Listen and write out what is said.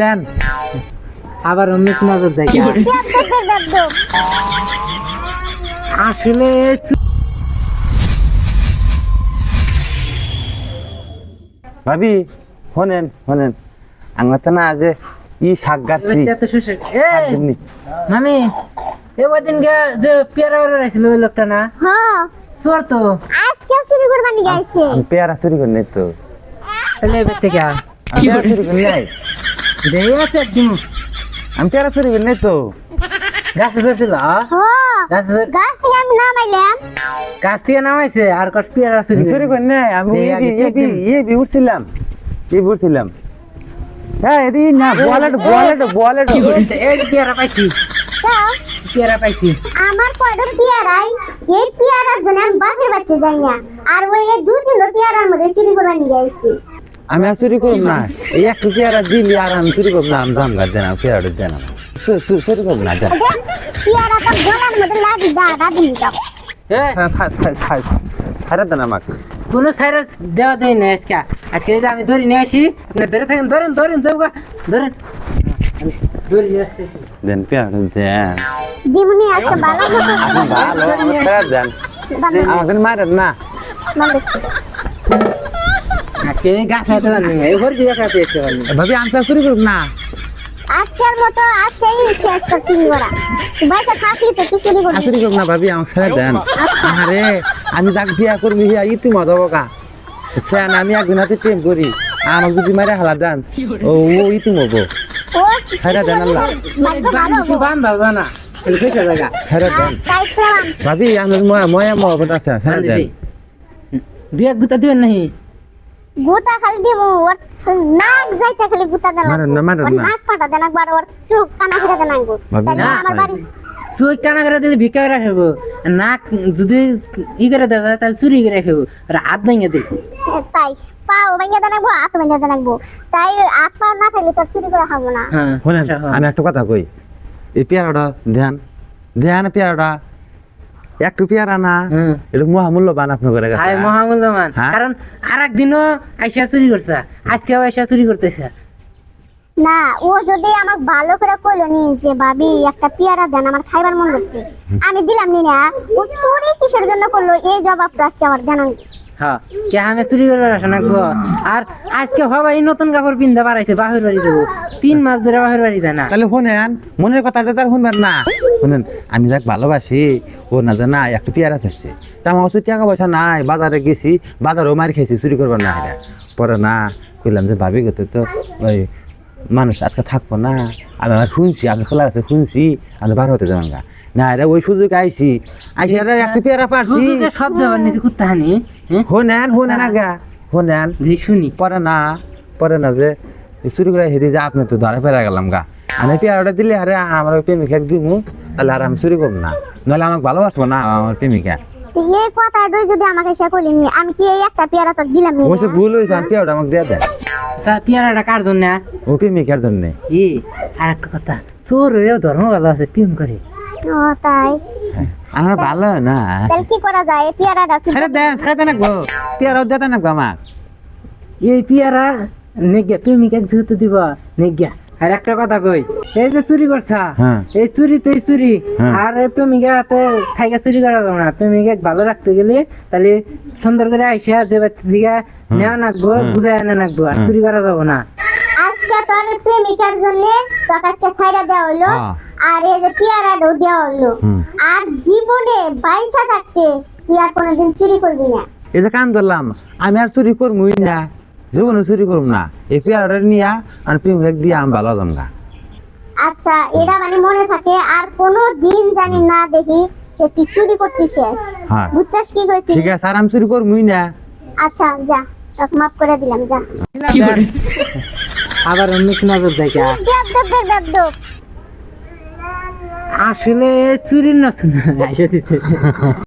দেন আবার অন্য নজর দেয় আসলে ভাবি শোনেন শোনেন আমার তো না আজ ই শাক গাছি মামি ওই দিন যে পেয়ারা রাইছিল ওই লোকটা না চোর তো আজকে চুরি করবানি গাইছে পেয়ারা চুরি করে নাই তো তাহলে এবার থেকে পেয়ারা চুরি করে নাই দেই আছে একদিন আমি পেয়ারা চুরি করে নাই তো গাছে চড়ছিল গাছ থেকে আমি নামাইলাম গাছ থেকে নামাইছে আর কষ্ট পেয়ারা চুরি করে নাই আমি উঠছিলাম উঠছিলাম হ্যাঁ এদি না বলেট এই পেয়ারা পাইছি পেয়ারা পাইছি আমার কয়টা পেয়ারাই এই পেয়ারার জন্য আমি বাপের বাড়িতে যাই না আর ওই দুই তিন পেয়ারার মধ্যে চুরি করবানি গাইছে আমি আর চুরি করব না এই একটু পেয়ারা দিলি আর আমি চুরি করব না আমি জামগার দেন পেয়ারা দেন চুরি করব না পেয়ারাটা গলার মধ্যে লাগি দাঁড়া দিলি তো ছাড়া দেন আমাকে কোনো ছাড়া দেওয়া দেয় না আজকে আমি ধরে নিয়ে আসি আপনি ধরে থাকেন ধরেন যাবো ধরেন ধরে নিয়ে আসতেছি দেন পেয়ারা দেন দিমুনি আজকে ভালো পেয়ারা দেন আমাকে মারেন না আজকে গাছ হাতে পারেন এই ঘর দিয়ে গাছ হাতে পারেন ভাবি আমি চুরি করব না আজকের মতো আজকেই শেষ কর চুরি করা ভাইটা থাকি তো তুই চুরি করবি চুরি করব না ভাবি আমাকে ছেড়ে দেন আরে আমি যাক বিয়া করবি ইতি মজা বকা সেন আমি একদিন হাতে প্রেম করি আমাকে যদি মারে হালা দেন ও ইতি মবো ও ছেড়ে দেন আল্লাহ বান দাও না এই কইটা জায়গা ছেড়ে দেন ভাবি আমি ময়া মহব্বত আছে ছেড়ে দেন দুই এক গুতা দিবেন নাহি গুতা খালি দিব ওর নাক যাইতে খালি গুতা দেন মারেন না নাক ফাটা দেন একবার ওর চোখ কানা ফিরে দেন আঙ্গুর না আমার বাড়ি চুই কানা করে দিলে ভিক্ষা করে রাখবো নাক যদি ই করে দেওয়া যায় তাহলে চুরি করে রাখবো আর হাত ভেঙে দিই তাই পাও ভেঙে দেন একবো হাত ভেঙে দেন একবো তাই হাত পা না থাকলে তো চুরি করা খাবো না শোনেন আমি একটা কথা কই এই পেয়ারাটা ধ্যান পেয়ারাটা একটু পেয়ারা না এটা মহামূল্যবান আপনার করে মহামূল্যবান কারণ আর একদিনও আইসা চুরি করছে আজকেও আইসা চুরি করতেছে না ও যদি আমাকে ভালো করে কইলো নি যে ভাবি একটা পেয়ারা দেন আমার খাইবার মন করতে আমি দিলাম নি না ও চুরি কিসের জন্য করলো এই জবাবটা আজকে আমার দেন হ্যাঁ কে আমি চুরি করে আসা নাকবো আর আজকে হবাই নতুন কাপড় পিনতে পারাইছে বাপের বাড়ি যাবো 3 মাস ধরে বাপের বাড়ি যায় না তাহলে শোনেন মনের কথাটা তার শুনবেন না শোনেন আমি যাক ভালোবাসি ও না জানা একটু পেয়ারা চাচ্ছে তা আমার কাছে টাকা পয়সা নাই বাজারে গেছি বাজারেও মার খেয়েছি চুরি করবার না পরে না কইলাম যে ভাবি গেতে তো ওই মানুষ আজকে থাকবো না আমি আমার শুনছি আমি খোলা আছে শুনছি আমি বার হতে যাবেন গা না রে ওই সুযোগ আইছি একটু পেয়ারা পারছি সহ্য হবার নিচে কুত্তাহানি শোনেন আগা শোনেন শুনি পরে না যে চুরি করে হেরি যে আপনি তো ধরে ফেরা গেলাম গা আমি পেয়ারাটা দিলে আরে আমার প্রেমিকা দিব তাহলে আর আমি চুরি করবো না নাহলে আমাকে ভালোবাসবো না আমার প্রেমিকা এই কথাটা যদি আমাকে সে কইলি আমি কি এই একটা পেয়ারা তো দিলাম নি ওসে ভুল হইছে আমি পেয়ারাটা আমাকে দিয়ে দেন পেয়ারাটা কার জন্য ও প্রেমিকার জন্য আর একটা কথা চোর হয়েও ধর্ম ভালো আছে প্রেম করে ও তাই আমার ভালো না তাহলে কি করা যায় পেয়ারাটা কি ছেড়ে দেন গো পেয়ারাও দেন না গো আমার এই পেয়ারা নেগিয়া প্রেমিকা যেহেতু দিব নেগিয়া আর একটা কথা কই এই যে চুরি করছা এই চুরি আর প্রেমিকা হাতে থাইকা চুরি করা যাবে না প্রেমিকা ভালো রাখতে গেলে তাহলে সুন্দর করে আইসা যে দিকে নেওয়া নাকবো বুঝাই আনা নাকবো আর চুরি করা যাবো না আজকে তোর প্রেমিকার জন্য তোকে আজকে ছাইড়া দেওয়া হলো আর এই যে পেয়ারাটাও দেওয়া হলো আর জীবনে বাইসা থাকতে তুই আর কোনোদিন চুরি করবি না এই যে কান ধরলাম আমি আর চুরি করবই না জীবনে চুরি করব না এই পেয়ারাটা নিয়ে আর প্রেমিকা দিয়ে আমি ভালো যাম গা আচ্ছা এটা মানে মনে থাকে আর কোনো দিন জানি না দেখি যে তুই চুরি করতেছিস বুঝছস কি কইছিস ঠিক আছে আর আমি চুরি করবই না আচ্ছা যা তোকে মাফ করে দিলাম যা আবার অন্য কি নজর দেখে আসলে চুরির নতুন